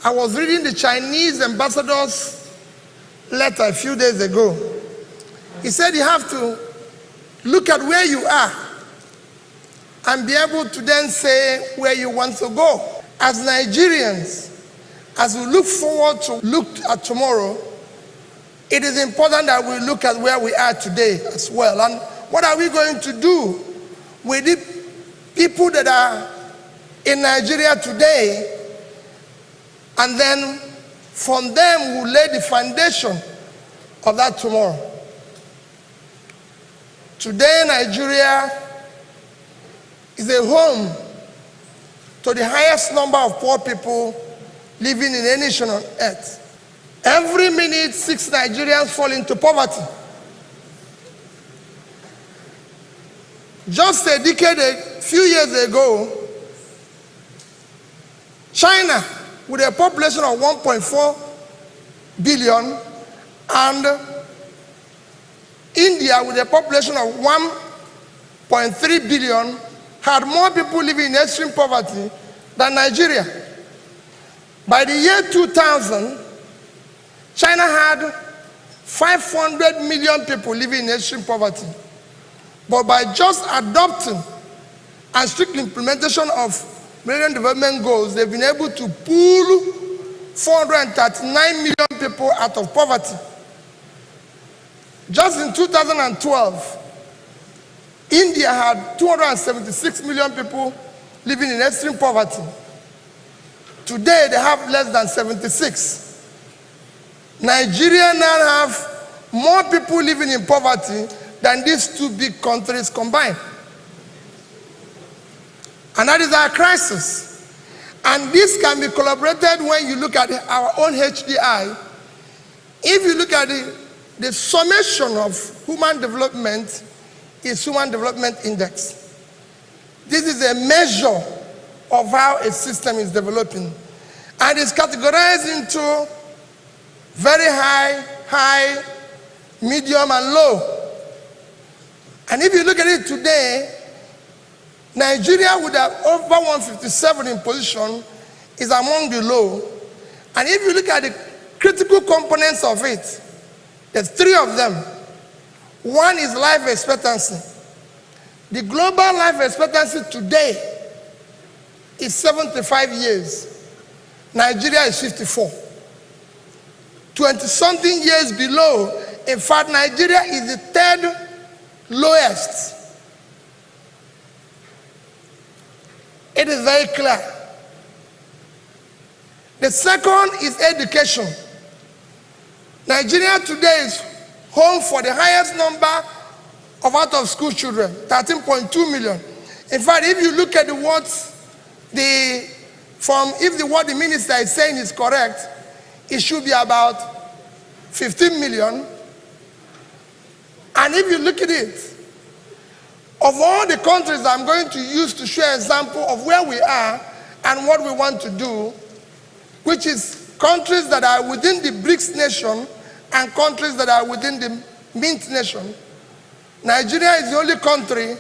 I was reading the Chinese ambassador's letter a few days ago. He said you have to look at where you are and be able to then say where you want to go. As Nigerians, as we look forward to look at tomorrow, it is important that we look at where we are today as well. And what are we going to do with the people that are in Nigeria today? And then from them we'll lay the foundation of that tomorrow. Today, Nigeria is a home to the highest number of poor people living in any nation on earth. Every minute, 6 Nigerians fall into poverty. Just a decade, a few years ago, China, with a population of 1.4 billion, and India, with a population of 1.3 billion, had more people living in extreme poverty than Nigeria. By the year 2000, China had 500 million people living in extreme poverty. But by just adopting and strict implementation of Millennium Development Goals, they've been able to pull 439 million people out of poverty. Just in 2012, India had 276 million people living in extreme poverty. Today, they have less than 76. Nigeria now have more people living in poverty than these two big countries combined. And that is our crisis. And this can be collaborated when you look at our own HDI. If you look at the summation of human development is Human Development Index. This is a measure of how a system is developing. And it's categorized into very high, medium, and low. And if you look at it today, Nigeria with over 157 in position is among the low. And if you look at the critical components of it, there's 3 of them. One is life expectancy. The global life expectancy today is 75 years. Nigeria is 54. 20-something years below. In fact, Nigeria is the 3rd lowest. It is very clear. The second is education. Nigeria today is home for the highest number of out-of-school children, 13.2 million. In fact, if you look at what the minister is saying is correct, it should be about 15 million. And if you look at it, of all the countries I'm going to use to show an example of where we are and what we want to do, which is countries that are within the BRICS nation and countries that are within the Mint nation, Nigeria is the only country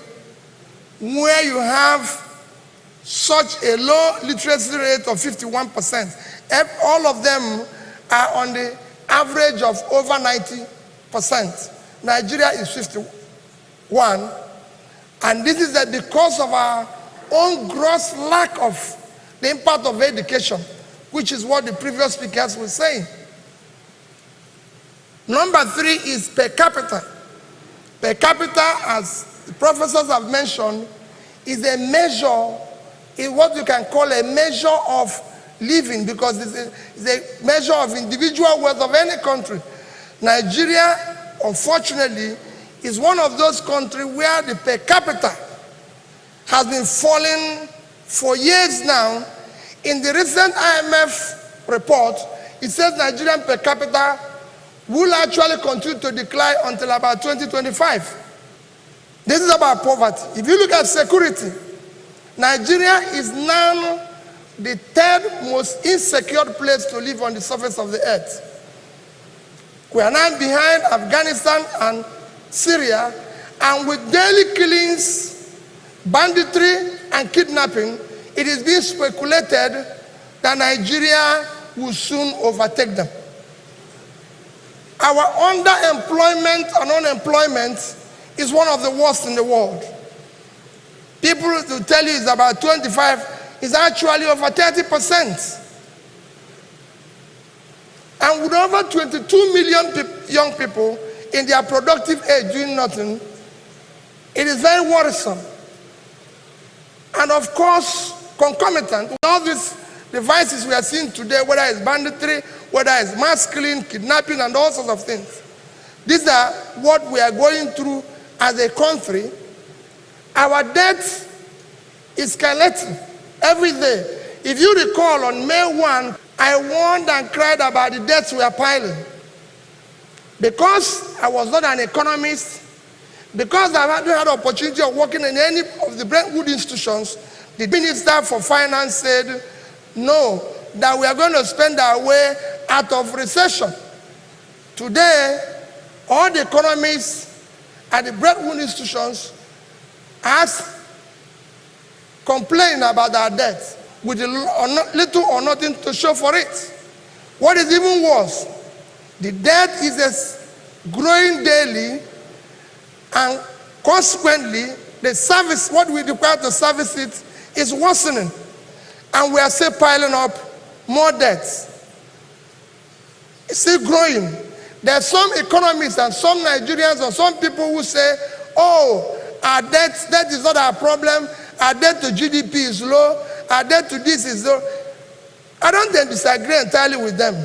where you have such a low literacy rate of 51%. All of them are on the average of over 90%. Nigeria is 51. And this is because of our own gross lack of the impact of education, which is what the previous speakers were saying. Number 3 is per capita. Per capita, as the professors have mentioned, is a measure, is what you can call a measure of living, because it's a measure of individual wealth of any country. Nigeria, unfortunately, is one of those countries where the per capita has been falling for years now. In the recent IMF report, it says Nigerian per capita will actually continue to decline until about 2025. This is about poverty. If you look at security, Nigeria is now the 3rd most insecure place to live on the surface of the earth. We are now behind Afghanistan and Syria, and with daily killings, banditry, and kidnapping, it is being speculated that Nigeria will soon overtake them. Our underemployment and unemployment is one of the worst in the world. People will tell you it's about 25, it's actually over 30%. And with over 22 million young people in their productive age doing nothing, it is very worrisome. And of course, concomitant with all these devices we are seeing today, whether it's banditry, whether it's mass killing, kidnapping, and all sorts of things. These are what we are going through as a country. Our debt is escalating every day. If you recall, on May 1, I warned and cried about the debts we are piling. Because I was not an economist, because I hadn't had the opportunity of working in any of the Brentwood institutions, the Minister for Finance said, no, that we are going to spend our way out of recession. Today, all the economists at the Brentwood institutions are complaining about our debt with little or nothing to show for it. What is even worse, the debt is growing daily, and consequently, the service, what we require to service it, is worsening. And we are still piling up more debts. It's still growing. There are some economists and some Nigerians or some people who say, oh, our debt is not our problem, our debt to GDP is low, our debt to this is low. I don't disagree entirely with them.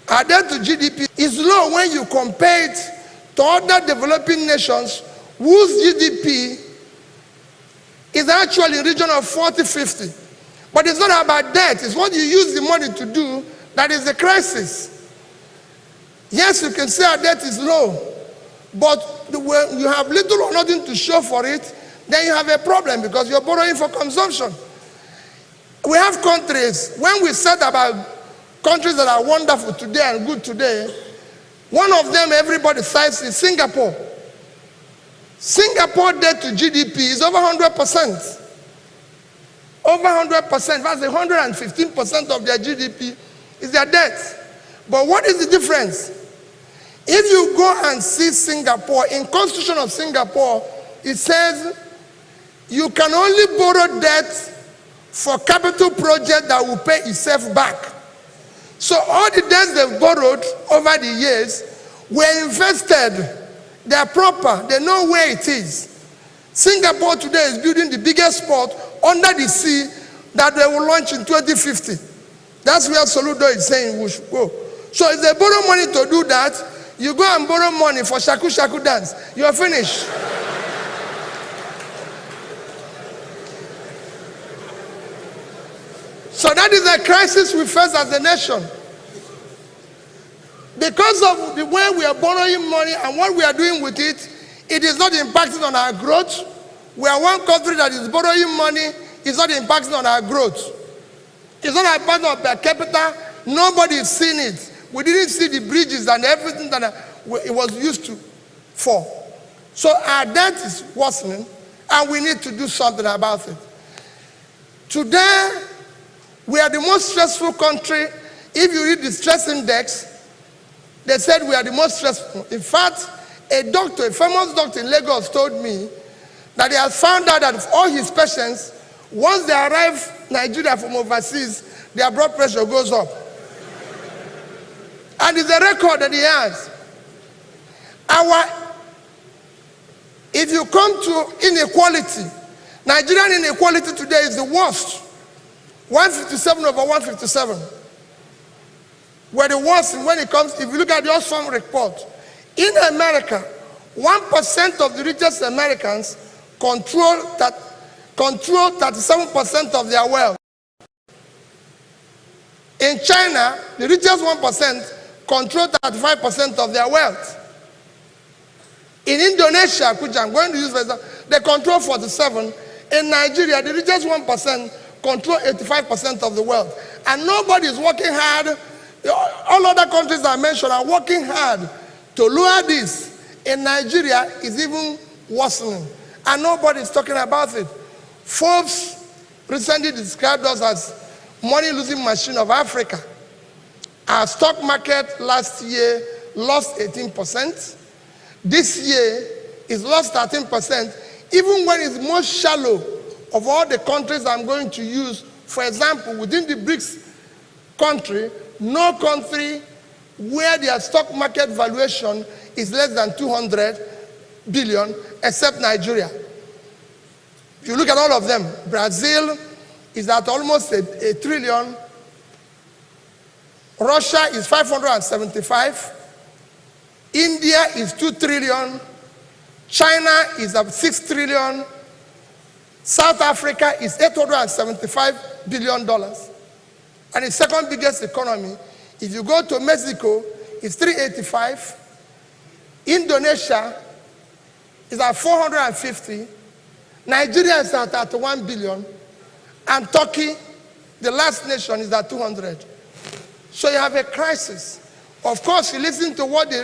Our debt to GDP is low when you compare it to other developing nations whose GDP is actually in the region of 40, 50. But it's not about debt, it's what you use the money to do that is the crisis. Yes, you can say our debt is low, but when you have little or nothing to show for it, then you have a problem because you're borrowing for consumption. We have countries, when we said about countries that are wonderful today and good today, one of them everybody cites is Singapore. Singapore debt to GDP is over 100%. Over 100%, that's 115% of their GDP is their debt. But what is the difference? If you go and see Singapore, in Constitution of Singapore, it says you can only borrow debt for capital project that will pay itself back. So all the debts they've borrowed over the years were invested. They are proper. They know where it is. Singapore today is building the biggest port under the sea that they will launch in 2050. That's where Soludo is saying we should go. So if they borrow money to do that, you go and borrow money for shaku shaku dance. You're finished. So that is the crisis we face as a nation. Because of the way we are borrowing money and what we are doing with it, it is not impacting on our growth. We are one country that is borrowing money, it's not impacting on our growth. It's not impacting on per capita. Nobody is seeing it. We didn't see the bridges and everything that it was used to for. So our debt is worsening and we need to do something about it. Today, we are the most stressful country. If you read the stress index, they said we are the most stressful. In fact, a famous doctor in Lagos told me that he has found out that all his patients, once they arrive in Nigeria from overseas, their blood pressure goes up. And it's a record that he has. If you come to inequality, Nigerian inequality today is the worst. 157 over 157. We're the worst when it comes, if you look at the Oxfam report. In America, 1% of the richest Americans control 37% of their wealth. In China, the richest 1% control 35% of their wealth. In Indonesia, which I'm going to use for example, they control 47%. In Nigeria, the richest 1% control 85% of the wealth. And nobody is working hard. All other countries I mentioned are working hard to lower this. In Nigeria, it's even worsening. And nobody is talking about it. Forbes recently described us as money-losing machine of Africa. Our stock market last year lost 18%. This year is lost 13%, even when it's most shallow of all the countries I'm going to use. For example, within the BRICS country, no country where their stock market valuation is less than 200 billion, except Nigeria. If you look at all of them, Brazil is at almost a trillion. Russia is 575. India is 2 trillion. China is at 6 trillion. South Africa is $875 billion. And the second biggest economy. If you go to Mexico, it's 385. Indonesia is at 450. Nigeria is at 31 billion. And Turkey, the last nation, is at 200. So you have a crisis. Of course, you listen to what the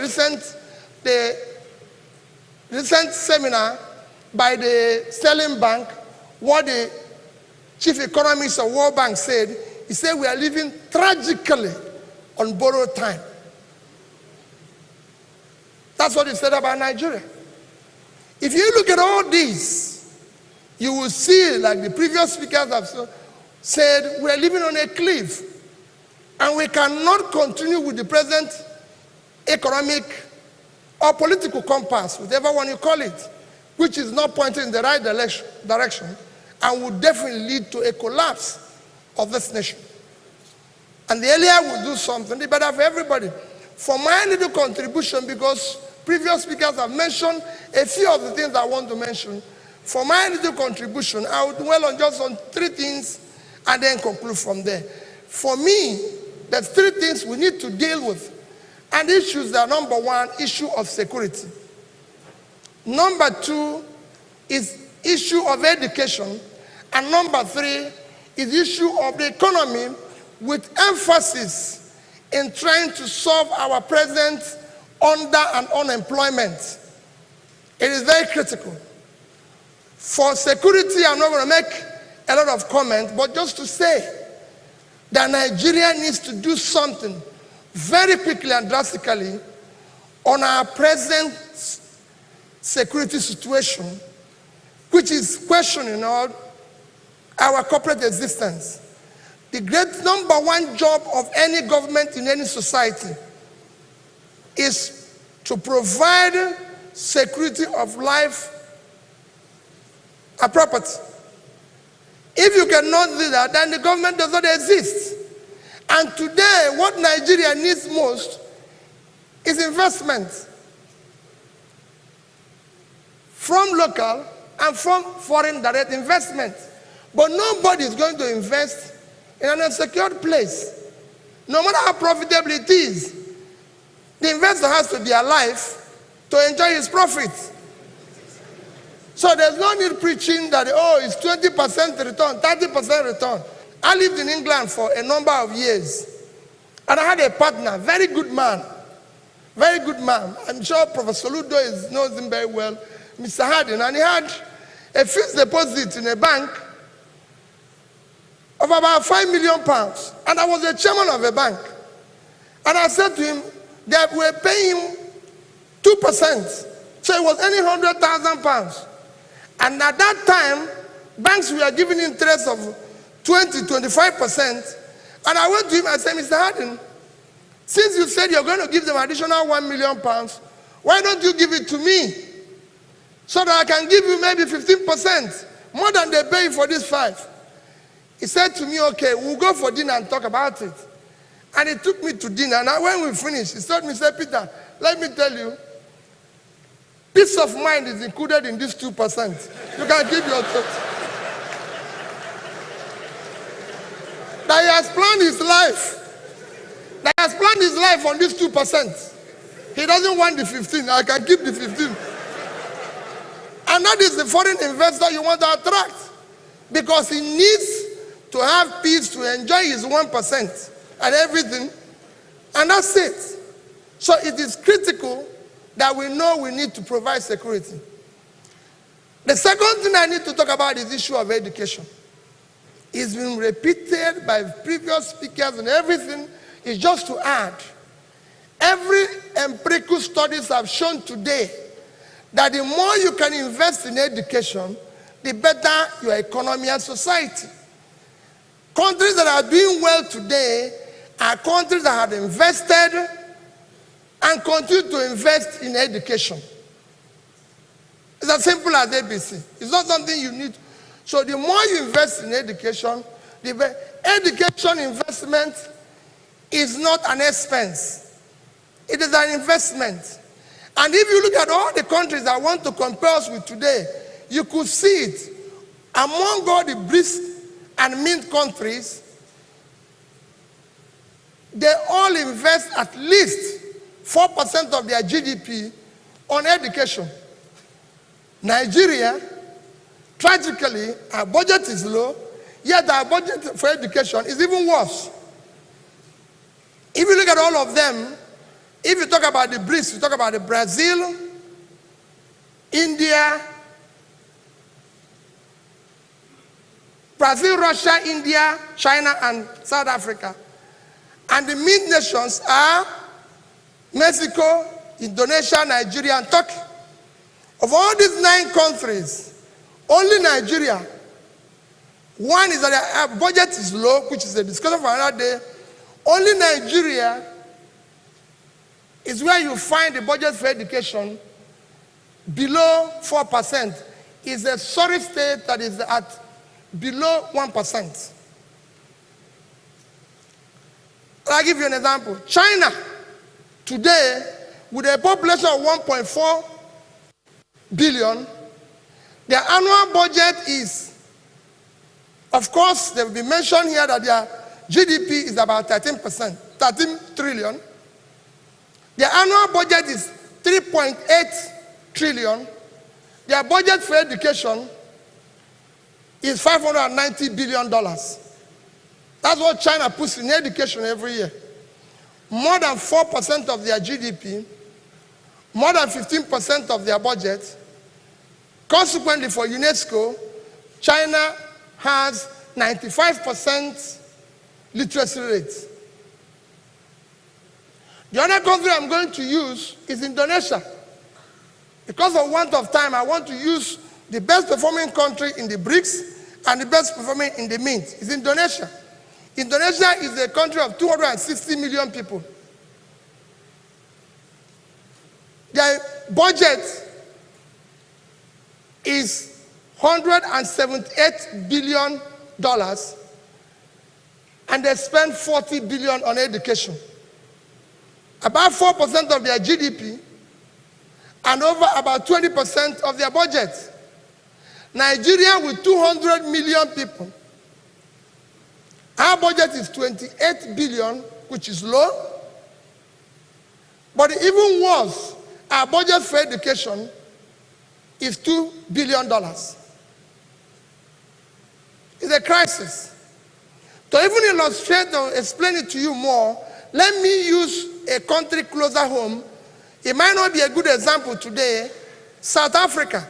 recent seminar by the Sterling Bank, what the chief economist of World Bank said. He said we are living tragically on borrowed time. That's what he said about Nigeria. If you look at all these, you will see, like the previous speakers have said, we are living on a cliff. And we cannot continue with the present economic or political compass, whatever one you call it, which is not pointing in the right direction and would definitely lead to a collapse of this nation. And the earlier we do something, the better for everybody. For my little contribution, because previous speakers have mentioned a few of the things I want to mention, for my little contribution, I will dwell on just on 3 things and then conclude from there. For me, there's 3 things we need to deal with. And issues are: number 1, issue of security. Number 2 is issue of education. And number 3 is issue of the economy, with emphasis in trying to solve our present under and unemployment. It is very critical. For security, I'm not going to make a lot of comments, but just to say that Nigeria needs to do something very quickly and drastically on our present security situation, which is questioning our corporate existence. The great number 1 job of any government in any society is to provide security of life and property. If you cannot do that, then the government does not exist. And today, what Nigeria needs most is investment from local and from foreign direct investment. But nobody is going to invest in an unsecured place. No matter how profitable it is, the investor has to be alive to enjoy his profits. So there's no need preaching that, oh, it's 20% return, 30% return. I lived in England for a number of years. And I had a partner, very good man. Very good man. I'm sure Professor Ludo knows him very well, Mr. Hardin. And he had a fixed deposit in a bank of about £5 million. And I was the chairman of a bank. And I said to him that we're paying him 2%. So it was earning £100,000. And at that time, banks were giving interest of 20-25%. And I went to him and said, Mr. Hardin, since you said you're going to give them additional £1 million, why don't you give it to me? So that I can give you maybe 15%, more than they pay for this 5. He said to me, okay, we'll go for dinner and talk about it. And he took me to dinner. And when we finished, he told me, he said, Peter, let me tell you, peace of mind is included in this 2%. You can keep your thoughts. That he has planned his life. That he has planned his life on this 2%. He doesn't want the 15. I can keep the 15. And that is the foreign investor you want to attract. Because he needs to have peace to enjoy his 1% and everything. And that's it. So it is critical that we know we need to provide security. The second thing I need to talk about is the issue of education. It's been repeated by previous speakers and everything. Is just to add. Every empirical studies have shown today that the more you can invest in education, the better your economy and society. Countries that are doing well today are countries that have invested and continue to invest in education. It's as simple as ABC. It's not something you need. So the more you invest in education, the education investment is not an expense. It is an investment. And if you look at all the countries that want to compare us with today, you could see it. Among all the BRICS and mint countries, they all invest at least 4% of their GDP on education. Nigeria, tragically, our budget is low, yet our budget for education is even worse. If you look at all of them, if you talk about the BRICS, you talk about the Brazil, India, Russia, India, China, and South Africa. And the mint nations are Mexico, Indonesia, Nigeria, and Turkey. Of all these 9 countries, only Nigeria, one is that our budget is low, which is a discussion for another day. Only Nigeria is where you find the budget for education below 4%. It's a sorry state that is at below 1%. I'll give you an example. China, today, with a population of 1.4 billion, their annual budget is, of course, they will be mentioned here that their GDP is about 13%, 13 trillion. Their annual budget is 3.8 trillion. Their budget for education is $590 billion. That's what China puts in education every year. More than 4% of their GDP, more than 15% of their budget. Consequently, for UNESCO, China has 95% literacy rate. The other country I'm going to use is Indonesia. Because of want of time, I want to use the best performing country in the BRICS and the best performing in the mint. It's Indonesia. Indonesia is a country of 260 million people. Their budget is $178 billion, and they spend $40 billion on education. About 4% of their GDP, and over about 20% of their budget. Nigeria, with 200 million people, our budget is 28 billion, which is low. But even worse, our budget for education is $2 billion. It's a crisis. To even illustrate or explain it to you more, let me use a country closer home. It might not be a good example today. South Africa.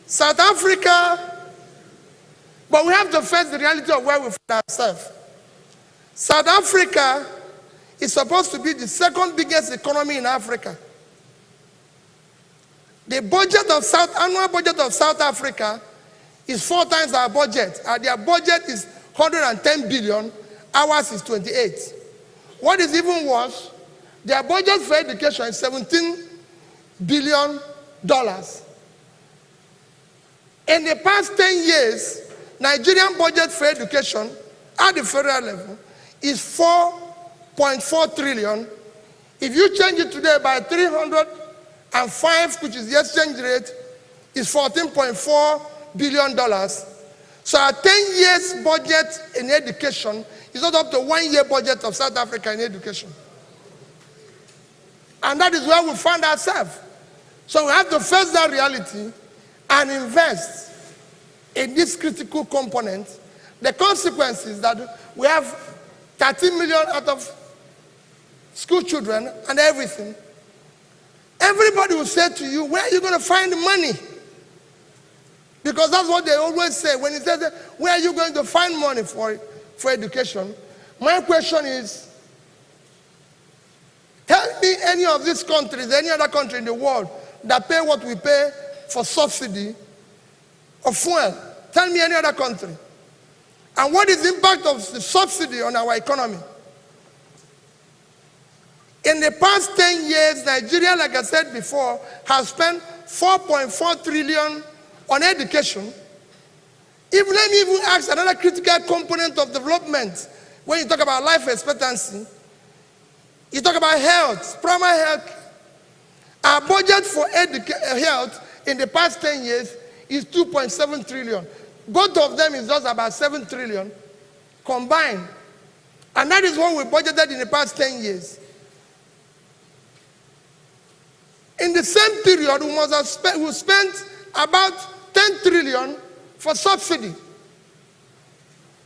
South Africa, but we have to face the reality of where we find ourselves. South Africa is supposed to be the second biggest economy in Africa. The budget of annual budget of South Africa is 4 times our budget. Their budget is 110 billion, ours is 28. What is even worse, their budget for education is $17 billion. In the past 10 years, Nigerian budget for education at the federal level is 4.4 trillion. If you change it today by 305, which is the exchange rate, is $14.4 billion. So our 10 years budget in education is not up to 1 year budget of South Africa in education. And that is where we find ourselves. So we have to face that reality and invest in this critical component. The consequence is that we have 13 million out of school children and everything. Everybody will say to you, where are you going to find the money? Because that's what they always say. When he says, where are you going to find money for education? My question is, tell me any of these countries, any other country in the world that pay what we pay for subsidy of fuel. Tell me any other country. And what is the impact of the subsidy on our economy? In the past 10 years, Nigeria, like I said before, has spent 4.4 trillion on education. Let me even ask another critical component of development. When you talk about life expectancy, you talk about health, primary health. Our budget for health in the past 10 years is 2.7 trillion. Both of them is just about 7 trillion combined. And that is what we budgeted in the past 10 years. In the same period, we spent about 10 trillion for subsidy.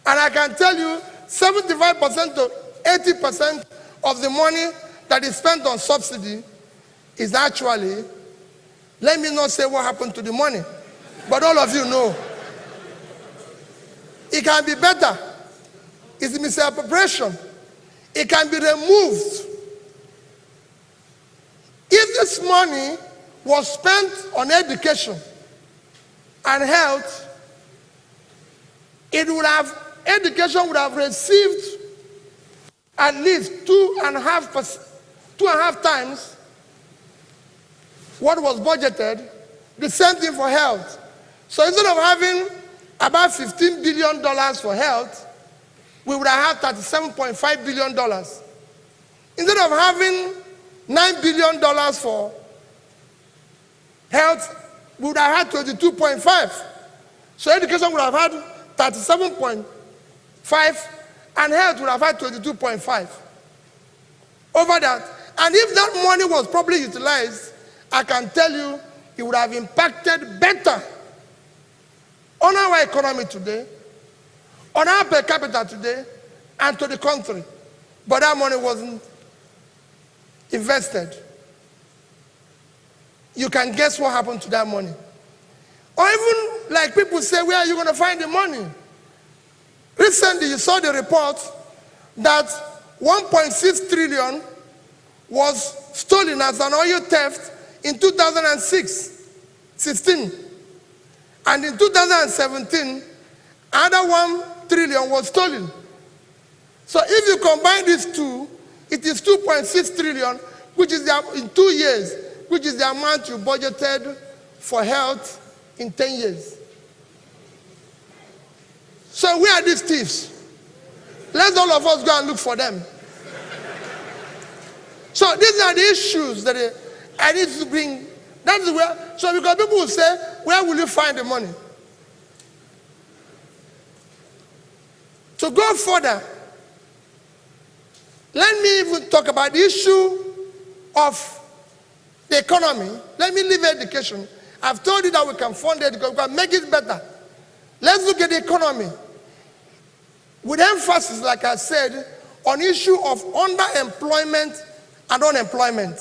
And I can tell you, 75% to 80% of the money that is spent on subsidy is actually, let me not say what happened to the money, but all of you know. It can be better. It's misappropriation. It can be removed. If this money was spent on education and health, education would have received at least 2.5 times what was budgeted. The same thing for health. So instead of having about $15 billion for health, we would have had $37.5 billion. Instead of having $9 billion for health, we would have had 22.5. So education would have had 37.5, and health would have had 22.5. Over that. And if that money was properly utilized, I can tell you it would have impacted better on our economy today, on our per capita today, and to the country. But that money wasn't invested. You can guess what happened to that money. Or even like people say, where are you going to find the money? Recently, you saw the report that 1.6 trillion was stolen as an oil theft in 2016. And in 2017, another 1 trillion was stolen. So if you combine these two, it is 2.6 trillion, which is in 2 years, which is the amount you budgeted for health in 10 years. So where are these thieves? Let's all of us go and look for them. So these are the issues that I need to bring. That is where, so because people will say, where will you find the money? To go further, let me even talk about the issue of the economy. Let me leave education. I've told you that we can fund education, we can make it better. Let's look at the economy. With emphasis, like I said, on issue of underemployment and unemployment.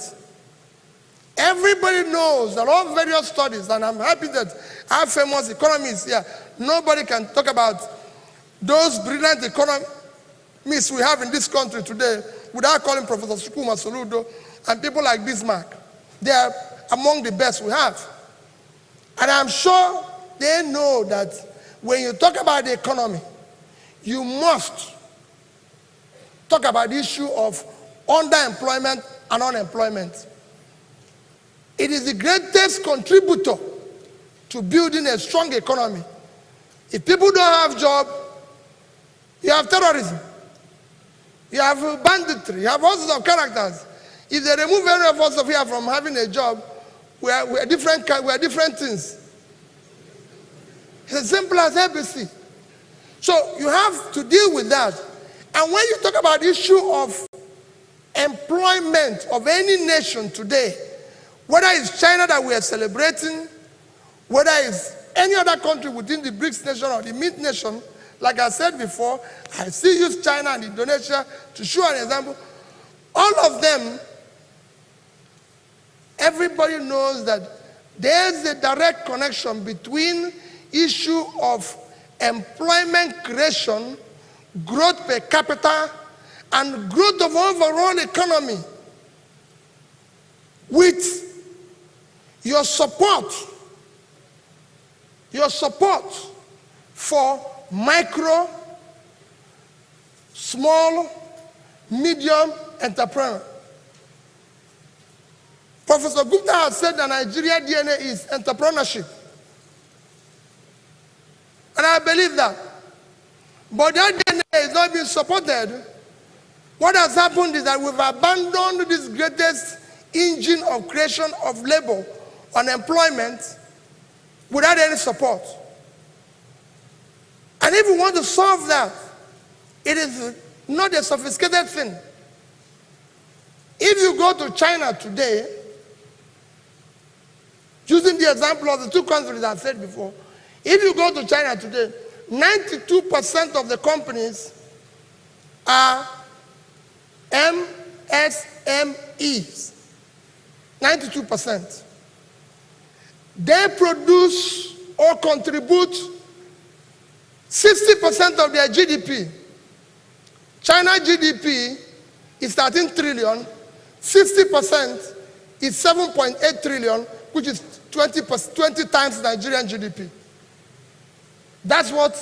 Everybody knows that all various studies, and I'm happy that our famous economists here, nobody can talk about those brilliant economists we have in this country today without calling Professor Sukuma Soludo and people like Bismarck. They are among the best we have. And I'm sure they know that when you talk about the economy, you must talk about the issue of underemployment and unemployment. It is the greatest contributor to building a strong economy. If people don't have jobs, you have terrorism, you have banditry, you have all sorts of characters. If they remove any of us here from having a job, we are different things. It's as simple as ABC. So you have to deal with that. And when you talk about the issue of employment of any nation today, whether it's China that we are celebrating, whether it's any other country within the BRICS nation or the MINT nation, like I said before, I still use China and Indonesia to show an example. All of them, everybody knows that there's a direct connection between issue of employment creation, growth per capita, and growth of overall economy. With your support for micro, small, medium entrepreneur. Professor Gupta has said that Nigeria DNA is entrepreneurship. And I believe that. But that DNA is not being supported. What has happened is that we've abandoned this greatest engine of creation of labor, unemployment, without any support. And if we want to solve that, it is not a sophisticated thing. If you go to China today, using the example of the two countries I said before, if you go to China today, 92% of the companies are MSMEs. 92%. They produce or contribute 60% of their GDP. China GDP is 13 trillion, 60% is 7.8 trillion, which is 20 times Nigerian GDP. That's what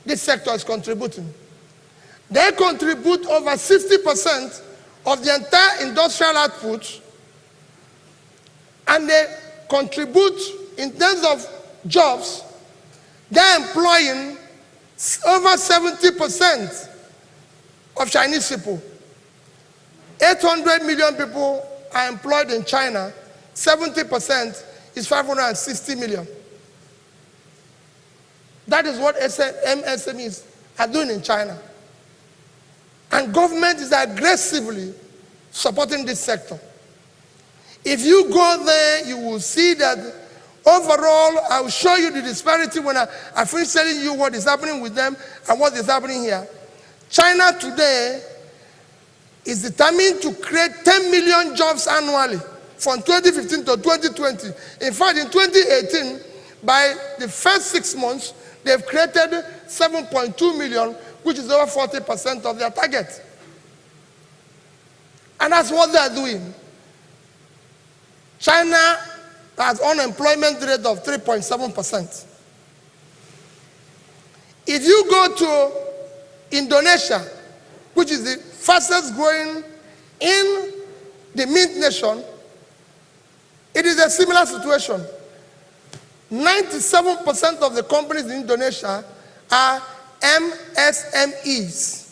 this sector is contributing. They contribute over 60% of the entire industrial output, and they contribute, in terms of jobs, they're employing over 70% of Chinese people. 800 million people are employed in China. 70% is 560 million. That is what MSMEs are doing in China. And government is aggressively supporting this sector. If you go there, you will see that overall, I will show you the disparity when I finish telling you what is happening with them and what is happening here. China today is determined to create 10 million jobs annually from 2015 to 2020. In fact, in 2018, by the first 6 months, they've created 7.2 million, which is over 40% of their target. And that's what they're doing. China has unemployment rate of 3.7%. If you go to Indonesia, which is the fastest growing in the Mint nation, it is a similar situation. 97% of the companies in Indonesia are MSMEs.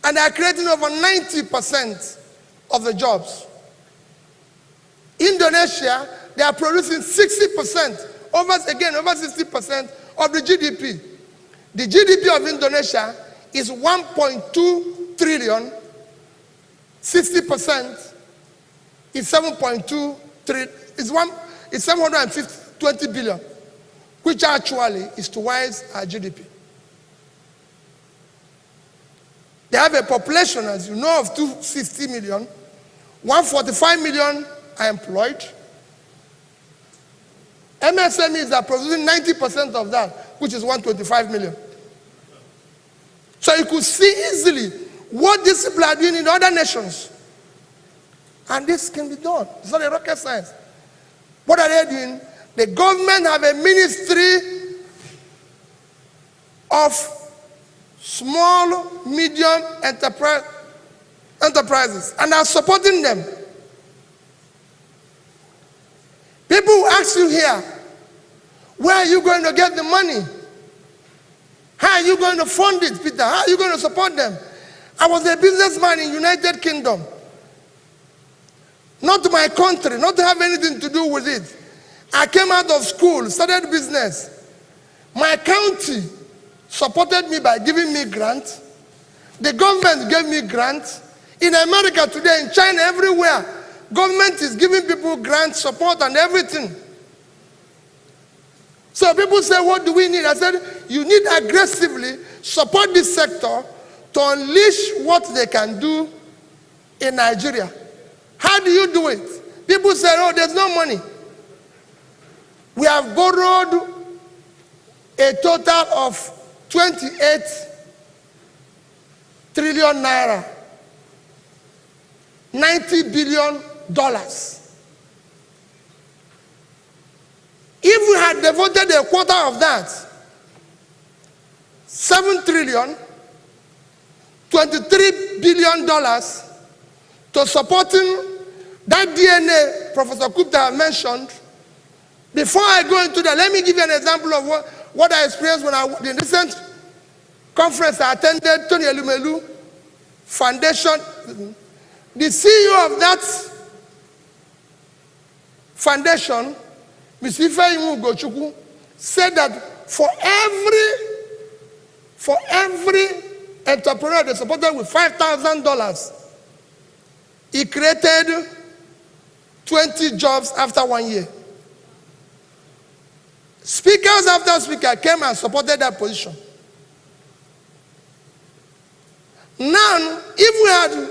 And they are creating over 90% of the jobs. Indonesia, they are producing 60%, over 60% of the GDP. The GDP of Indonesia is 1.2 trillion, 60% is 7.2 trillion, is 720 billion, which actually is twice our GDP. They have a population, as you know, of 260 million, 145 million are employed. MSMEs are producing 90% of that, which is 125 million. So you could see easily what these people are doing in other nations. And this can be done. It's not a rocket science. What are they doing? The government have a ministry of small, medium enterprises, and are supporting them. People who ask you here, where are you going to get the money? How are you going to fund it, Peter? How are you going to support them? I was a businessman in United Kingdom. Not my country, not to have anything to do with it. I came out of school, started business. My county supported me by giving me grants. The government gave me grants. In America today, in China, everywhere, government is giving people grants, support, and everything. So people say, what do we need? I said, you need aggressively support this sector to unleash what they can do in Nigeria. How do you do it? People say, oh, there's no money. We have borrowed a total of 28 trillion naira, $90 billion. If we had devoted a quarter of that, 7 trillion, $23 billion to supporting that DNA Professor Gupta mentioned. Before I go into that, let me give you an example of what I experienced when the recent conference I attended, Tony Elumelu Foundation. The CEO of that foundation, Ms. Ifeanyi Ugochukwu, said that for every entrepreneur they supported with $5,000, he created 20 jobs after 1 year. Speakers after speaker came and supported that position. Now, if we had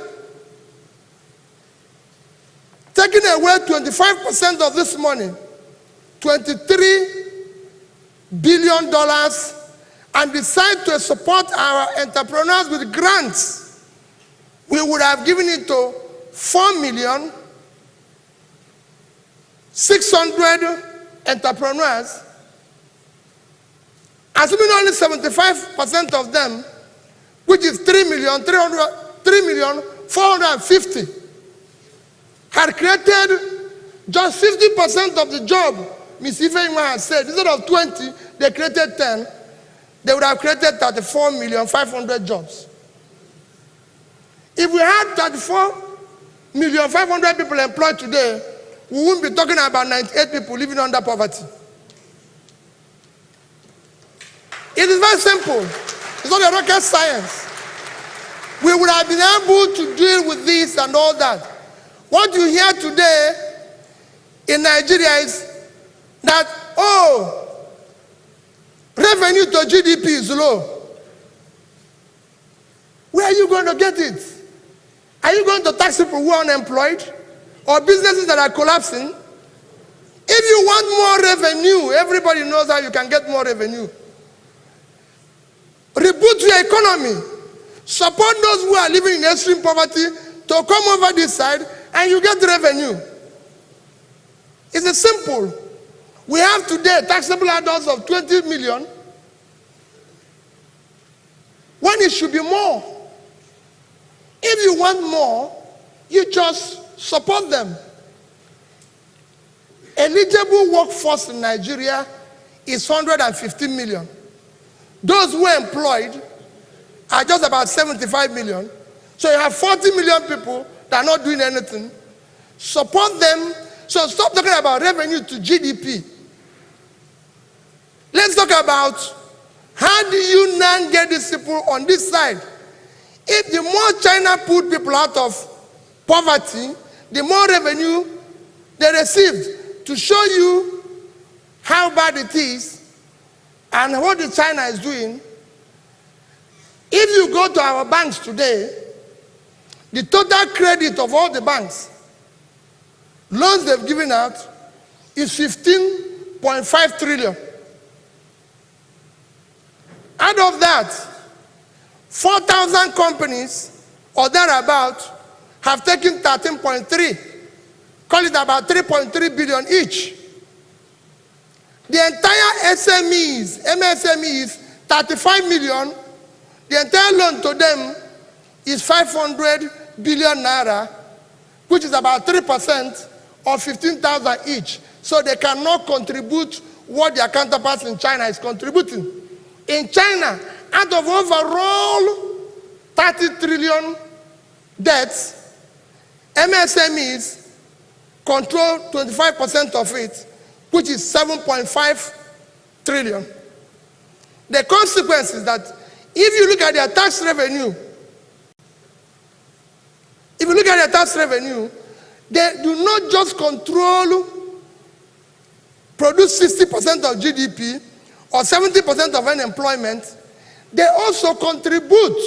taken away 25% of this money, $23 billion, and decide to support our entrepreneurs with grants, we would have given it to 4,600,000 entrepreneurs, assuming only 75% of them, which is 3,450,000, had created just 50% of the job. Ms. Ifeanyi has said, instead of 20, they created 10. They would have created 34,500,000 jobs. If we had 34,500,000 people employed today, we wouldn't be talking about 98 people living under poverty. It is very simple. It's not a rocket science. We would have been able to deal with this and all that. What you hear today in Nigeria is that, oh, revenue to GDP is low. Where are you going to get it? Are you going to tax people who are unemployed or businesses that are collapsing? If you want more revenue, everybody knows how you can get more revenue. Reboot your economy. Support those who are living in extreme poverty to come over this side and you get revenue. It's a simple. We have today taxable adults of 20 million when it should be more. If you want more, you just support them. Eligible workforce in Nigeria is 150 million. Those who are employed are just about 75 million. So you have 40 million people that are not doing anything. Support them. So stop talking about revenue to GDP. Let's talk about how do you now get these people on this side. If the more China put people out of poverty, the more revenue they received. To show you how bad it is and what the China is doing, if you go to our banks today, the total credit of all the banks, loans they've given out, is 15.5 trillion. Out of that, 4,000 companies or thereabout have taken 13.3. Call it about 3.3 billion each. The entire SMEs, MSMEs, 35 million. The entire loan to them is 500 billion naira, which is about 3% of 15,000 each. So they cannot contribute what their counterparts in China is contributing. In China, out of overall 30 trillion debts, MSMEs control 25% of it, which is 7.5 trillion. The consequence is that if you look at their tax revenue, they do not just produce 60% of GDP or 70% of unemployment, they also contribute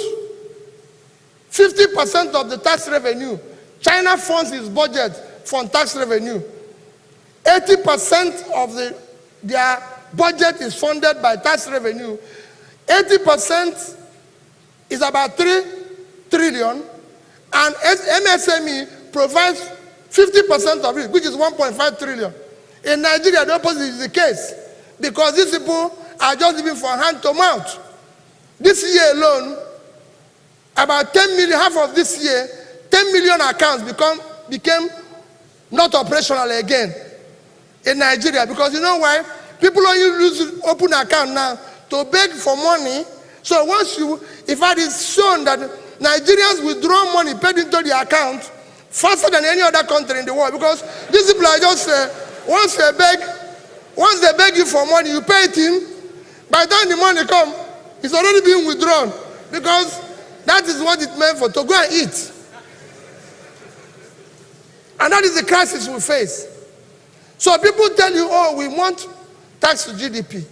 50% of the tax revenue. China funds its budget from tax revenue. 80% of the their budget is funded by tax revenue. 80% is about 3 trillion, and MSME provides 50% of it, which is 1.5 trillion. In Nigeria, the opposite is the case, because these people are just living from hand to mouth. This year alone, about 10 million, half of this year, 10 million accounts became not operational again in Nigeria. Because you know why? People only open account now to beg for money. So if it is shown that Nigerians withdraw money paid into the account faster than any other country in the world, because these people are just, once they beg you for money, you pay it in. By the time the money comes, it's already being withdrawn, because that is what it's meant for, to go and eat. And that is the crisis we face. So people tell you, oh, we want tax to GDP,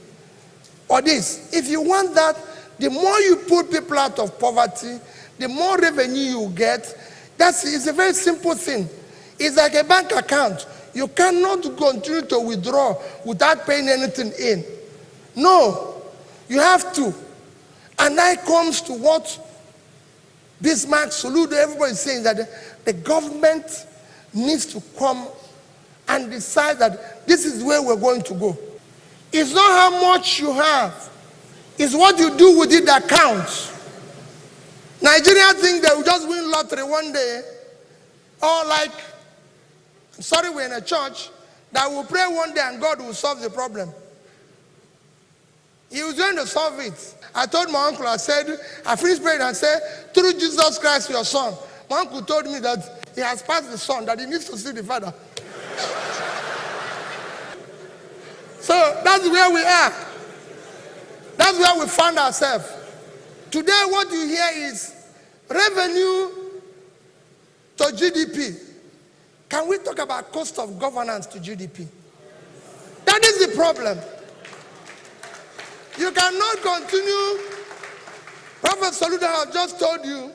or this. If you want that, the more you put people out of poverty, the more revenue you get. It's a very simple thing. It's like a bank account. You cannot continue to withdraw without paying anything in. No, you have to. And that comes to what Bismarck, Soludo, everybody is saying, that the government needs to come and decide that this is where we're going to go. It's not how much you have, it's what you do with it that counts. Nigerians think they will just win lottery one day, or like, I'm sorry, we're in a church, that will pray one day and God will solve the problem. He was going to solve it. I told my uncle, I said, I finished praying and said, through Jesus Christ, your son. My uncle told me that he has passed the son, that he needs to see the father. So that's where we are. That's where we found ourselves. Today, what you hear is revenue to GDP. Can we talk about cost of governance to GDP? That is the problem. You cannot continue. Prophet Soludo has just told you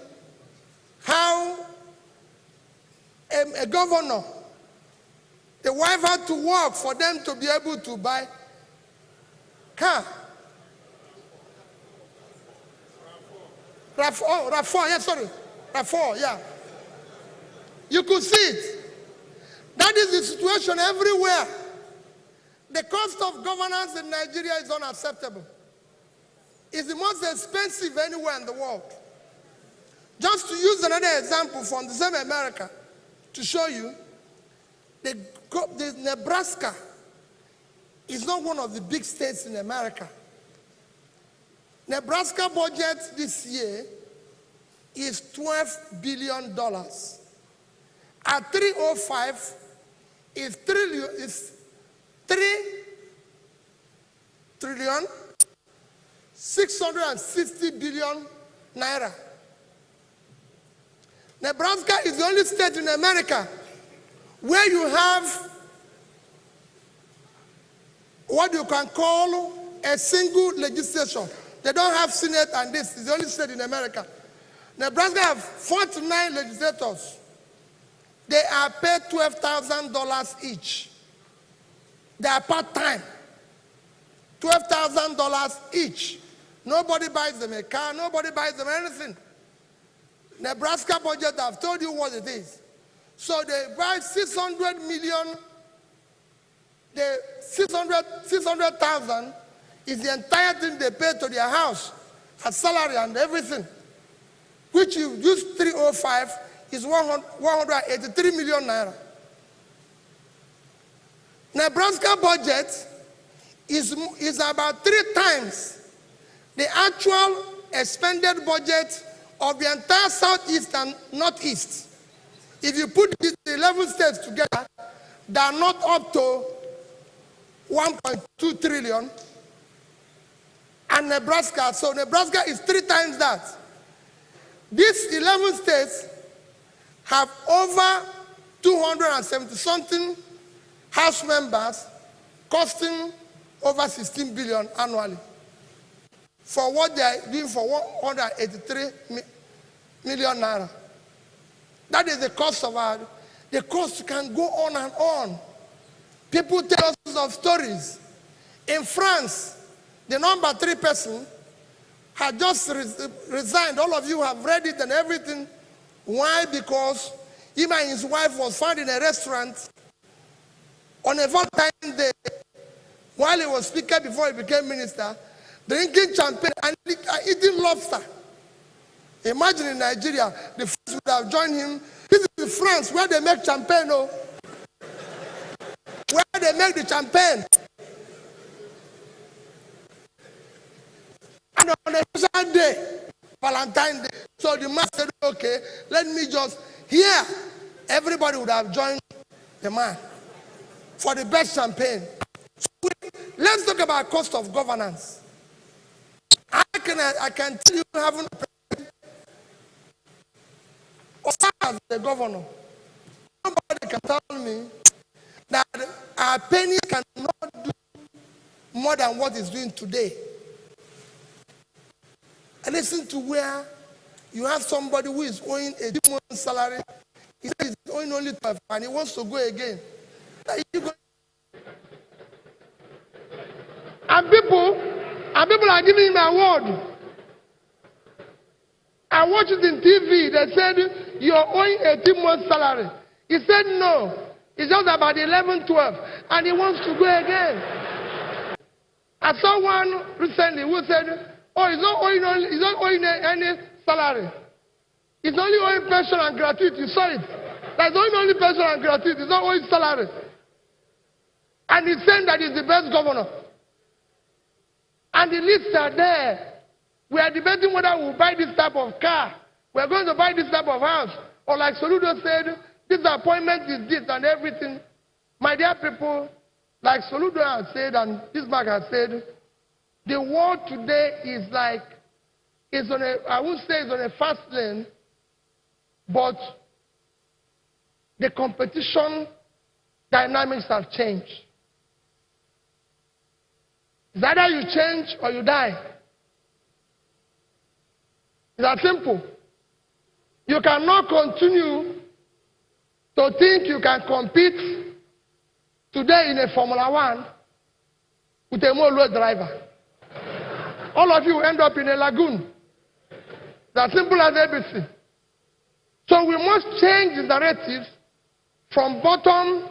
how a governor, the wife had to work for them to be able to buy car. RAV4, yeah, sorry. RAV4, yeah. You could see it. That is the situation everywhere. The cost of governance in Nigeria is unacceptable. It's the most expensive anywhere in the world. Just to use another example from the same America to show you, the Nebraska is not one of the big states in America. Nebraska budget this year is $12 billion. At 305 is 3,660 billion naira. Nebraska is the only state in America where you have what you can call a single legislature. They don't have Senate, and this is the only state in America. Nebraska have 49 legislators. They are paid $12,000 each. They are part-time. $12,000 each. Nobody buys them a car, nobody buys them anything. Nebraska budget, I've told you what it is. So they buy 600 million, the 600,000 is the entire thing they pay to their house, as salary and everything, which you use 305 is 183 million naira. Nebraska budget is about 3 times the actual expended budget of the entire Southeast and Northeast. If you put these 11 states together, they are not up to 1.2 trillion. And Nebraska, so Nebraska is 3 times that. These 11 states have over 270-something House members, costing over 16 billion annually for what they are doing for 183 million naira. That is the cost of our, the cost can go on and on. People tell us of stories. In France, the number 3 person had just resigned. All of you have read it and everything. Why? Because him and his wife was found in a restaurant on a Valentine's Day while he was speaker before he became minister, drinking champagne and eating lobster. Imagine in Nigeria, the French would have joined him. This is France, where they make champagne, oh. Where they make the champagne. And on a special day, Valentine's Day, so the man said, okay, let me just, here, everybody would have joined the man for the best champagne. So let's talk about cost of governance. I can tell you, having as the governor, nobody can tell me that our penny cannot do more than what it's doing today. And listen to where you have somebody who is owing a month salary. He says he's owing only 12 and he wants to go again. And people are giving him an award. I watched it in TV. They said, you're owing 18 months salary. He said, no. It's just about 11, 12. And he wants to go again. I saw one recently who said, oh, he's not owing any salary. He's only owing pension and gratuity. You saw it. That's only pension and gratuity. He's not owing salary. And he's saying that he's the best governor. And the lists are there. We are debating whether we'll buy this type of car. We're going to buy this type of house. Or like Soludo said, this appointment is this and everything. My dear people, like Soludo has said and Bismarck has said, the world today is like, I would say it's on a fast lane, but the competition dynamics have changed. It's either you change or you die. It's that simple. You cannot continue to think you can compete today in a Formula One with a more load driver. All of you end up in a lagoon. That's simple as ABC. So we must change the narrative from bottom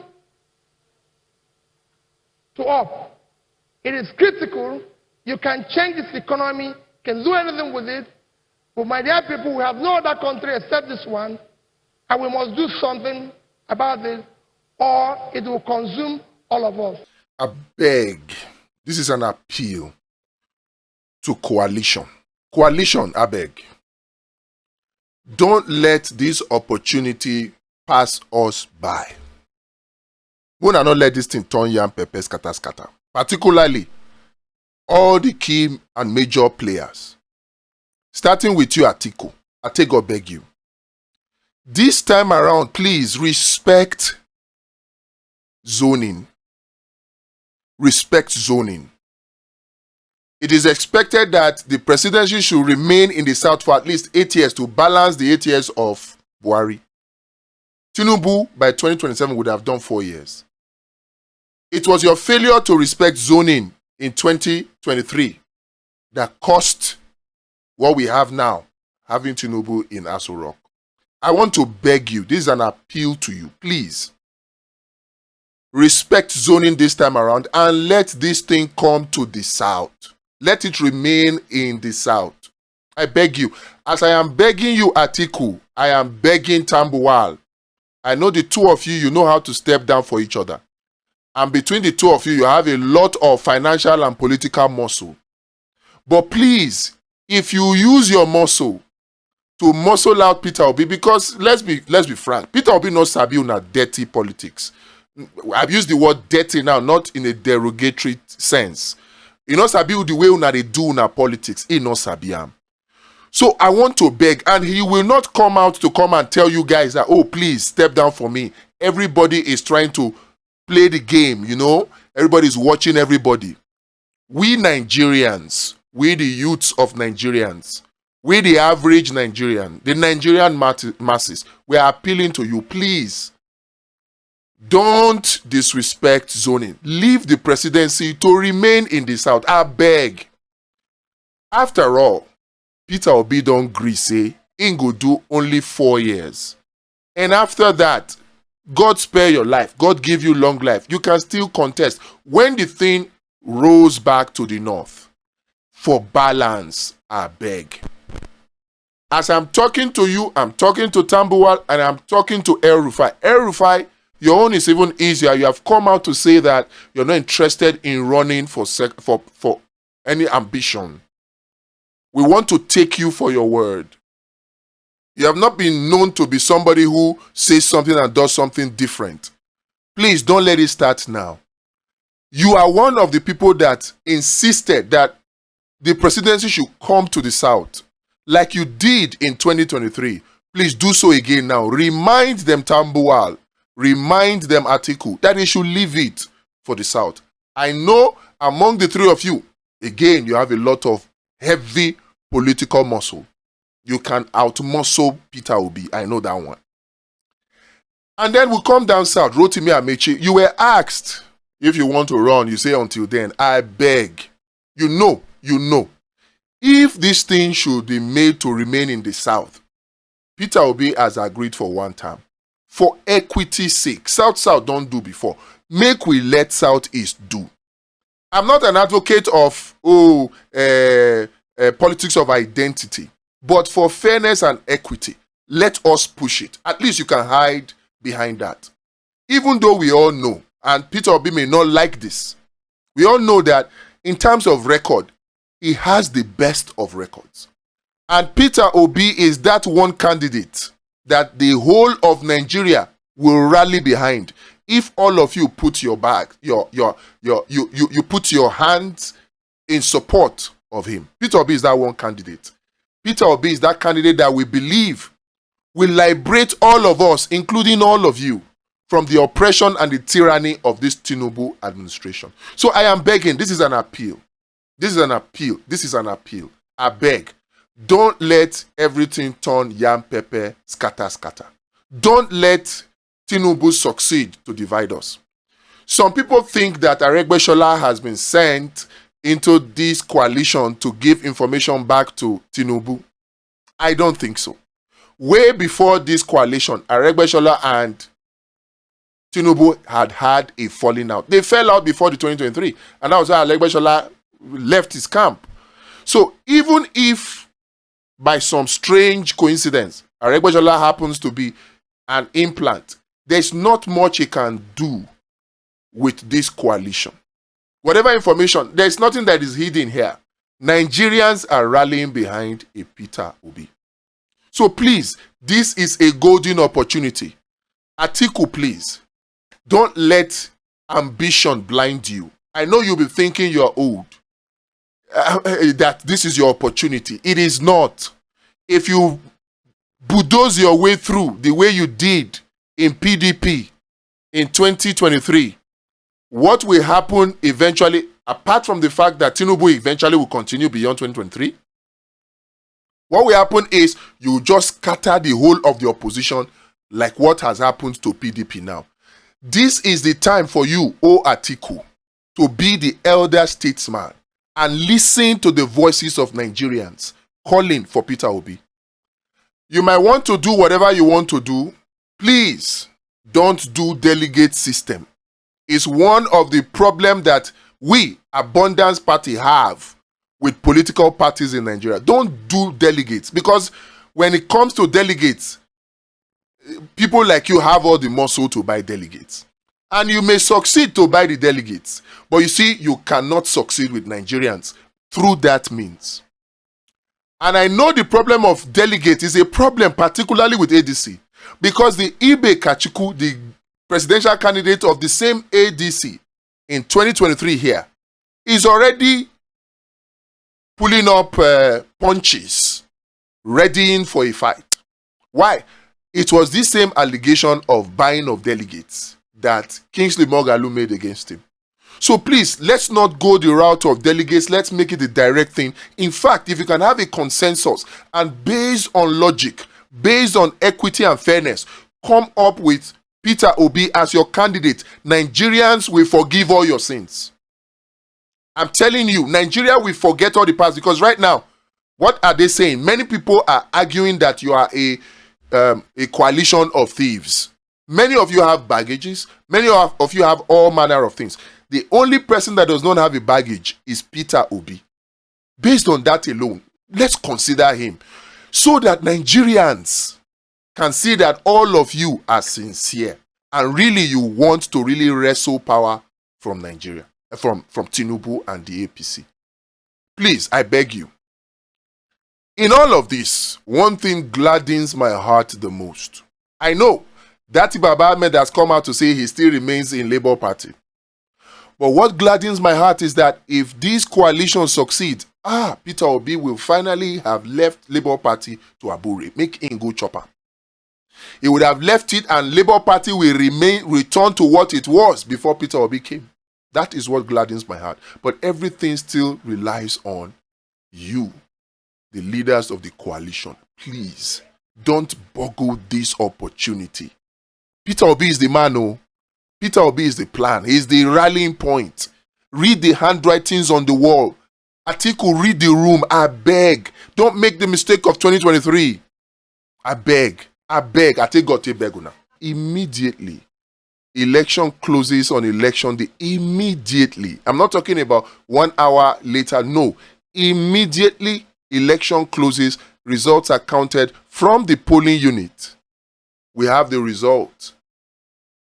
to up. It is critical. You can change this economy, can do anything with it. But my dear people, we have no other country except this one, and we must do something about it, or it will consume all of us. I beg, this is an appeal to coalition. Coalition, I beg. Don't let this opportunity pass us by. We will not let this thing turn yam pepper scatter scatter. Particularly, all the key and major players. Starting with you, Atiku. I God beg you. This time around, please respect zoning. Respect zoning. It is expected that the presidency should remain in the south for at least 8 years to balance the 8 years of Buhari. Tinubu, by 2027, would have done 4 years. It was your failure to respect zoning in 2023 that cost what we have now, having Tinubu in Aso Rock. I want to beg you, this is an appeal to you, please. Respect zoning this time around and let this thing come to the south. Let it remain in the south. I beg you. As I am begging you, Atiku, I am begging Tambuwal. I know the two of you, you know how to step down for each other. And between the two of you, you have a lot of financial and political muscle. But please, if you use your muscle to muscle out Peter Obi, because let's be frank, Peter Obi not sabi una dirty politics. I've used the word dirty now, not in a derogatory sense. You know sabi the way una they do una politics. He no sabi am. So I want to beg, and he will not come out to come and tell you guys that, oh, please step down for me. Everybody is trying to play the game, you know. Everybody's watching everybody. We Nigerians, we the youths of Nigerians, we the average Nigerian, the Nigerian masses, we are appealing to you, please. Don't disrespect zoning. Leave the presidency to remain in the south. I beg. After all, Peter Obi don't gree say he go do only 4 years. And after that, God spare your life. God give you long life. You can still contest. When the thing rolls back to the north, for balance, I beg. As I'm talking to you, I'm talking to Tambuwal, and I'm talking to El Rufai. El Rufai, your own is even easier. You have come out to say that you're not interested in running for any ambition. We want to take you for your word. You have not been known to be somebody who says something and does something different. Please don't let it start now. You are one of the people that insisted that the presidency should come to the south, like you did in 2023. Please do so again now. Remind them Tambuwal, remind them Atiku that they should leave it for the south. I know among the three of you, again, you have a lot of heavy political muscle. You can out-muscle Peter Obi. I know that one. And then we come down south, Rotimi Amechi. You were asked if you want to run. You say until then, I beg. You know. If this thing should be made to remain in the south, Peter Obi has agreed for one term. For equity's sake, South don't do before. Make we let Southeast do. I'm not an advocate of politics of identity. But for fairness and equity, let us push it. At least you can hide behind that. Even though we all know, and Peter Obi may not like this, we all know that in terms of record, he has the best of records. And Peter Obi is that one candidate that the whole of Nigeria will rally behind if all of you put you put your hands in support of him. Peter Obi is that one candidate. Peter Obi is that candidate that we believe will liberate all of us, including all of you, from the oppression and the tyranny of this Tinubu administration. So I am begging, this is an appeal. This is an appeal. This is an appeal. I beg, don't let everything turn yam pepper, scatter. Don't let Tinubu succeed to divide us. Some people think that Aregbesola has been sent into this coalition to give information back to Tinubu. I don't think so. Way before this coalition, Aregbesola and Tinubu had a falling out. They fell out before the 2023, and that was how Aregbesola left his camp. So even if by some strange coincidence Aregbesola happens to be an implant, there's not much he can do with this coalition. Whatever information, there's nothing that is hidden here. Nigerians are rallying behind a Peter Obi. So please, this is a golden opportunity. Atiku, please, don't let ambition blind you. I know you'll be thinking you're old, that this is your opportunity. It is not. If you bulldoze your way through the way you did in PDP in 2023, what will happen eventually, apart from the fact that Tinubu eventually will continue beyond 2023, what will happen is you just scatter the whole of the opposition like what has happened to PDP now. This is the time for you, O Atiku, to be the elder statesman and listen to the voices of Nigerians calling for Peter Obi. You might want to do whatever you want to do. Please don't do delegate system. It's one of the problems that we, Abundance Party, have with political parties in Nigeria. Don't do delegates, because when it comes to delegates, people like you have all the muscle to buy delegates. And you may succeed to buy the delegates, but you see, you cannot succeed with Nigerians through that means. And I know the problem of delegates is a problem, particularly with ADC, because the Ibe Kachiku, the presidential candidate of the same ADC in 2023 here, is already pulling up punches, readying for a fight. Why? It was this same allegation of buying of delegates that Kingsley Moghalu made against him. So please, let's not go the route of delegates. Let's make it a direct thing. In fact, if you can have a consensus and based on logic, based on equity and fairness, come up with Peter Obi as your candidate, Nigerians will forgive all your sins. I'm telling you, Nigeria will forget all the past, because right now, what are they saying? Many people are arguing that you are a coalition of thieves. Many of you have baggages. Many of you have all manner of things. The only person that does not have a baggage is Peter Obi. Based on that alone, let's consider him, so that Nigerians can see that all of you are sincere and really you want to really wrestle power from Nigeria, from Tinubu and the APC. Please, I beg you. In all of this, one thing gladdens my heart the most. I know that Baba Ahmed has come out to say he still remains in Labour Party. But what gladdens my heart is that if this coalition succeeds, Peter Obi will finally have left Labour Party to Abure, make him go chopper. He would have left it and Labour Party will return to what it was before Peter Obi came. That is what gladdens my heart. But everything still relies on you, the leaders of the coalition. Please, don't boggle this opportunity. Peter Obi is the man, oh. Peter Obi is the plan. He is the rallying point. Read the handwritings on the wall. Atiku, read the room. I beg. Don't make the mistake of 2023. I beg. I take God to beg now. Immediately, election closes on election day. Immediately. I'm not talking about 1 hour later. No. Immediately, election closes. Results are counted from the polling unit. We have the result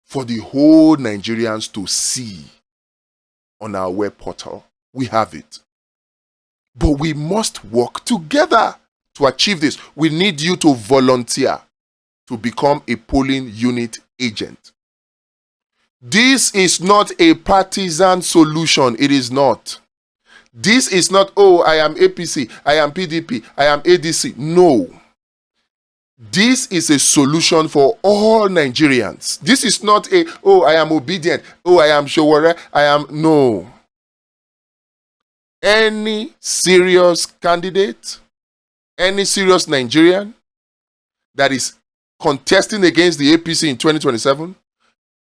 for the whole Nigerians to see on our web portal. We have it. But we must work together to achieve this. We need you to volunteer to become a polling unit agent. This is not a partisan solution. It is not. This is not, I am APC, I am PDP, I am ADC. No. This is a solution for all Nigerians. This is not I am Obidient, I am Showore, no. Any serious candidate, any serious Nigerian that is contesting against the APC in 2027,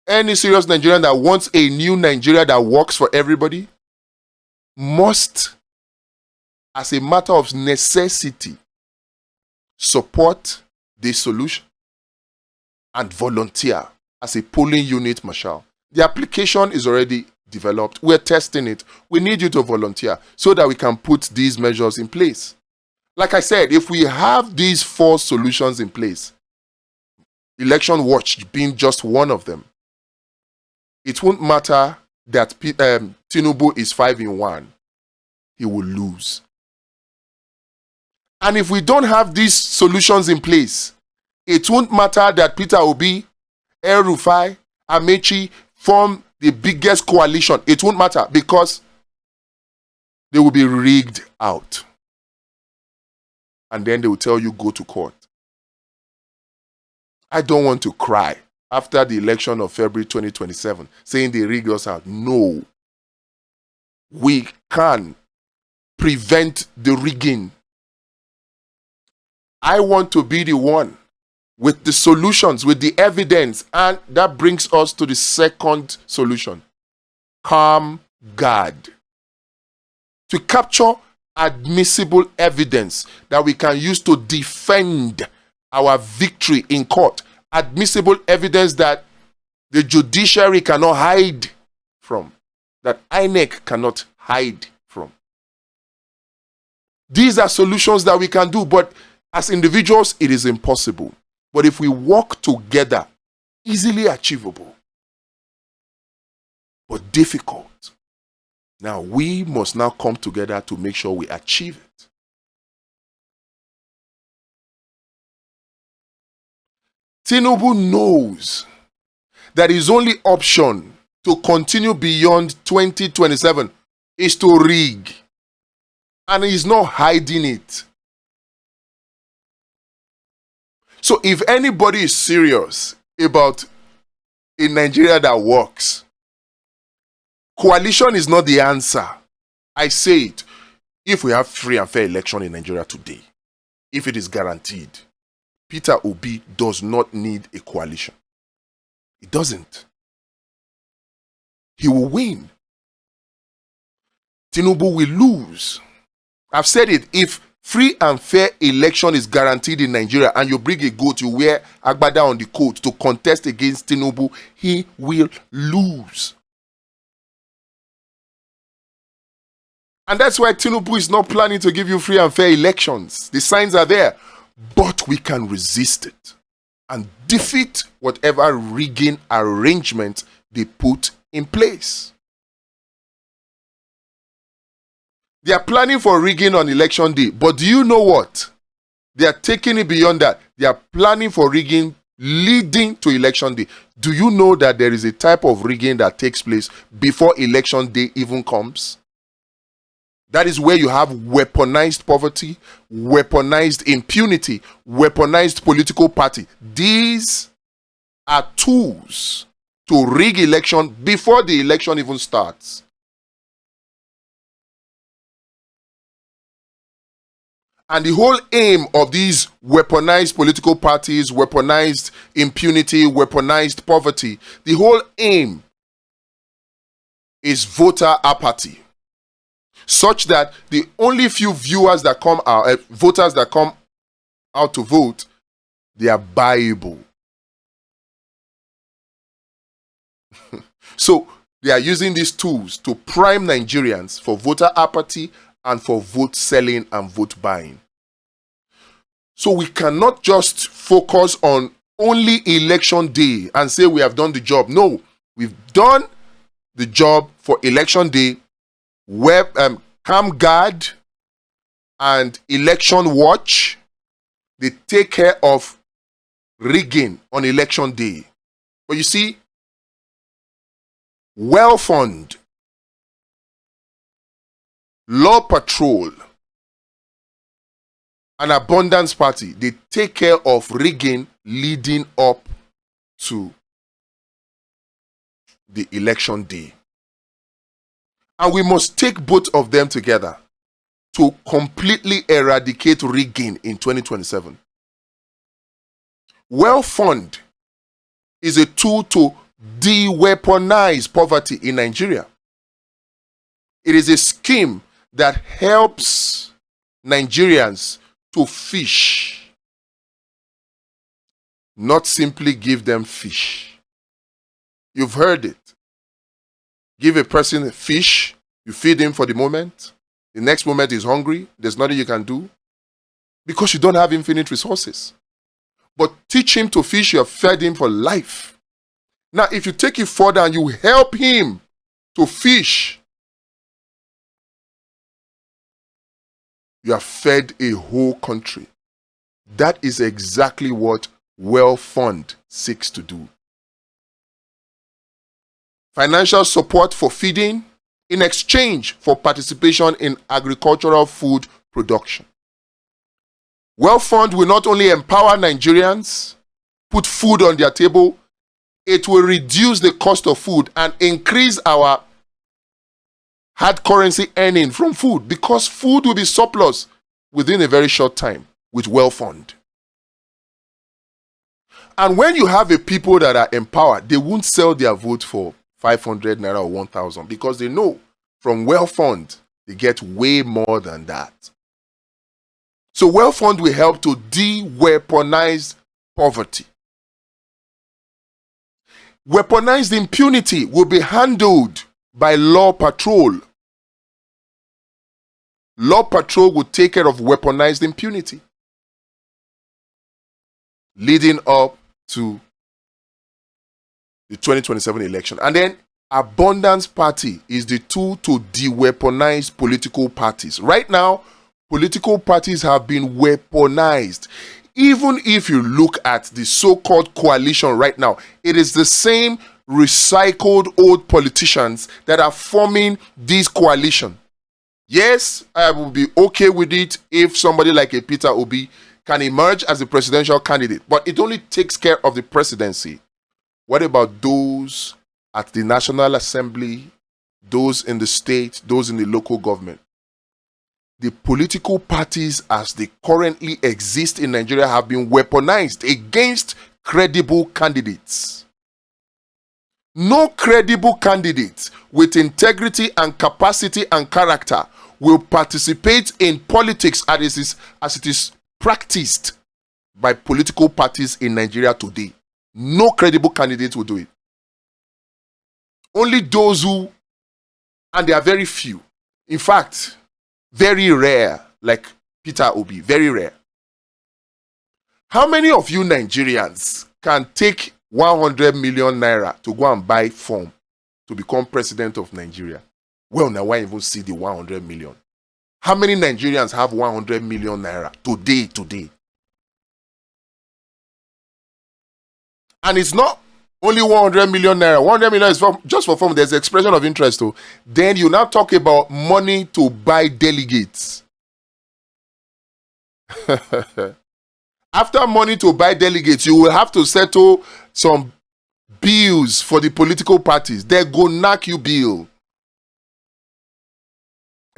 any serious Nigerian that wants a new Nigeria that works for everybody, must, as a matter of necessity, support this solution and volunteer as a polling unit marshal. The application is already developed. We're testing it. We need you to volunteer so that we can put these measures in place. Like I said, if we have these 4 solutions in place, Election Watch being just one of them, it won't matter that Tinubu is 5-1. He will lose. And if we don't have these solutions in place, it won't matter that Peter Obi, El Rufai, Amechi form the biggest coalition. It won't matter because they will be rigged out. And then they will tell you, go to court. I don't want to cry after the election of February 2027, saying they rigged us out. No. We can prevent the rigging. I want to be the one with the solutions, with the evidence. And that brings us to the second solution. Calm guard. To capture admissible evidence that we can use to defend our victory in court. Admissible evidence that the judiciary cannot hide from. That INEC cannot hide from. These are solutions that we can do, but as individuals, it is impossible. But if we work together, easily achievable, but difficult. Now, we must now come together to make sure we achieve it. Tinubu knows that his only option to continue beyond 2027 is to rig. And he's not hiding it. So if anybody is serious about a Nigeria that works, coalition is not the answer. I say it. If we have free and fair election in Nigeria today, if it is guaranteed, Peter Obi does not need a coalition. It doesn't. He will win. Tinubu will lose. I've said it. If free and fair election is guaranteed in Nigeria and you bring a goat, you wear agbada on the coat to contest against Tinubu, he will lose. And that's why Tinubu is not planning to give you free and fair elections. The signs are there. But we can resist it and defeat whatever rigging arrangement they put in place. They are planning for rigging on election day. But do you know what? They are taking it beyond that. They are planning for rigging leading to election day. Do you know that there is a type of rigging that takes place before election day even comes? That is where you have weaponized poverty, weaponized impunity, weaponized political party. These are tools to rig election before the election even starts. And the whole aim of these weaponized political parties, weaponized impunity, weaponized poverty, the whole aim is voter apathy. Such that the only few viewers that come out, voters that come out to vote, they are buyable. So they are using these tools to prime Nigerians for voter apathy and for vote selling and vote buying. So we cannot just focus on only election day and say we have done the job. No, we've done the job for election day. Camp Guard and Election Watch, they take care of rigging on election day. But you see, Well Fund, Law Patrol, and Abundance Party, they take care of rigging leading up to the election day. And we must take both of them together to completely eradicate rigging in 2027. Well Fund is a tool to de-weaponize poverty in Nigeria. It is a scheme that helps Nigerians to fish, not simply give them fish. You've heard it. Give a person a fish, you feed him for the moment. The next moment he's hungry, there's nothing you can do because you don't have infinite resources. But teach him to fish, you have fed him for life. Now, if you take it further and you help him to fish, you have fed a whole country. That is exactly what Well Fund seeks to do. Financial support for feeding in exchange for participation in agricultural food production. Well Fund will not only empower Nigerians, put food on their table, it will reduce the cost of food and increase our hard currency earning from food because food will be surplus within a very short time with Well Fund. And when you have a people that are empowered, they won't sell their vote for 500 naira or 1,000 because they know from Well Fund they get way more than that. So Well Fund will help to de-weaponize poverty. Weaponized impunity will be handled by Law Patrol. Law Patrol will take care of weaponized impunity leading up to the 2027 election. And then Abundance Party is the tool to de-weaponize political parties. Right now, political parties have been weaponized. Even if you look at the so-called coalition right now, it is the same recycled old politicians that are forming this coalition. Yes, I will be okay with it if somebody like a Peter Obi can emerge as a presidential candidate, but it only takes care of the presidency. What about those at the National Assembly, those in the state, those in the local government? The political parties as they currently exist in Nigeria have been weaponized against credible candidates. No credible candidate with integrity and capacity and character will participate in politics as it is practiced by political parties in Nigeria today. No credible candidate will do it. Only those who, and they are very few, in fact, very rare, like Peter Obi, very rare. How many of you Nigerians can take 100 million naira to go and buy form to become president of Nigeria? Well, now why even see the 100 million? How many Nigerians have 100 million naira today? And it's not only 100 million naira. 100 million is just for form. There's expression of interest too. Then you now talk about money to buy delegates. After money to buy delegates, you will have to settle some bills for the political parties. They go knock you bill.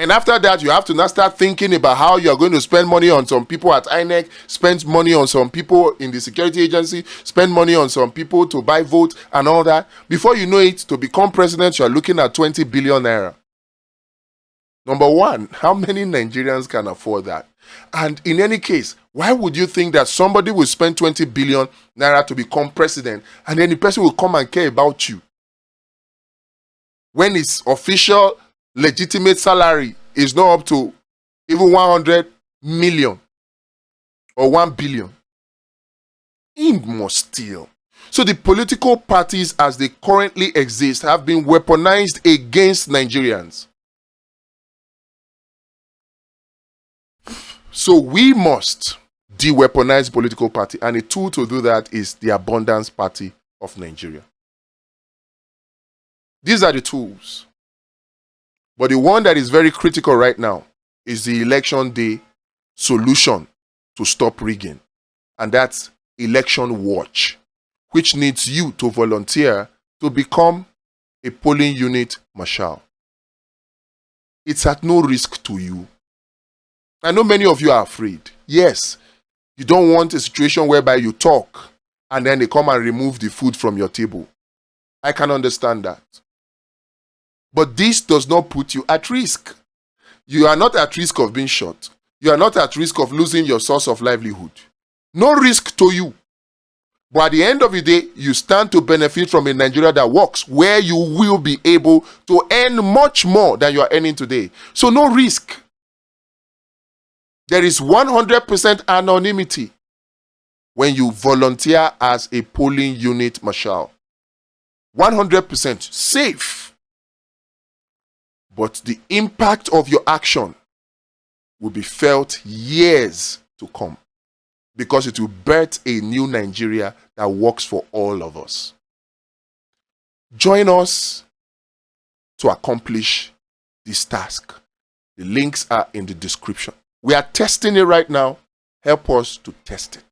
And after that, you have to now start thinking about how you are going to spend money on some people at INEC, spend money on some people in the security agency, spend money on some people to buy votes and all that. Before you know it, to become president, you are looking at 20 billion naira. Number one, how many Nigerians can afford that? And in any case, why would you think that somebody will spend 20 billion naira to become president and then the person will come and care about you? When his official legitimate salary is not up to even 100 million or 1 billion. He must steal. So the political parties as they currently exist have been weaponized against Nigerians. So we must de-weaponize political party, and a tool to do that is the Abundance Party of Nigeria. These are the tools. But the one that is very critical right now is the election day solution to stop rigging. And that's Election Watch, which needs you to volunteer to become a polling unit marshal. It's at no risk to you. I know many of you are afraid. Yes, you don't want a situation whereby you talk and then they come and remove the food from your table. I can understand that. But this does not put you at risk. You are not at risk of being shot. You are not at risk of losing your source of livelihood. No risk to you. But at the end of the day, you stand to benefit from a Nigeria that works, where you will be able to earn much more than you are earning today. So no risk. There is 100% anonymity when you volunteer as a polling unit marshal. 100% safe. But the impact of your action will be felt years to come, because it will birth a new Nigeria that works for all of us. Join us to accomplish this task. The links are in the description. We are testing it right now. Help us to test it.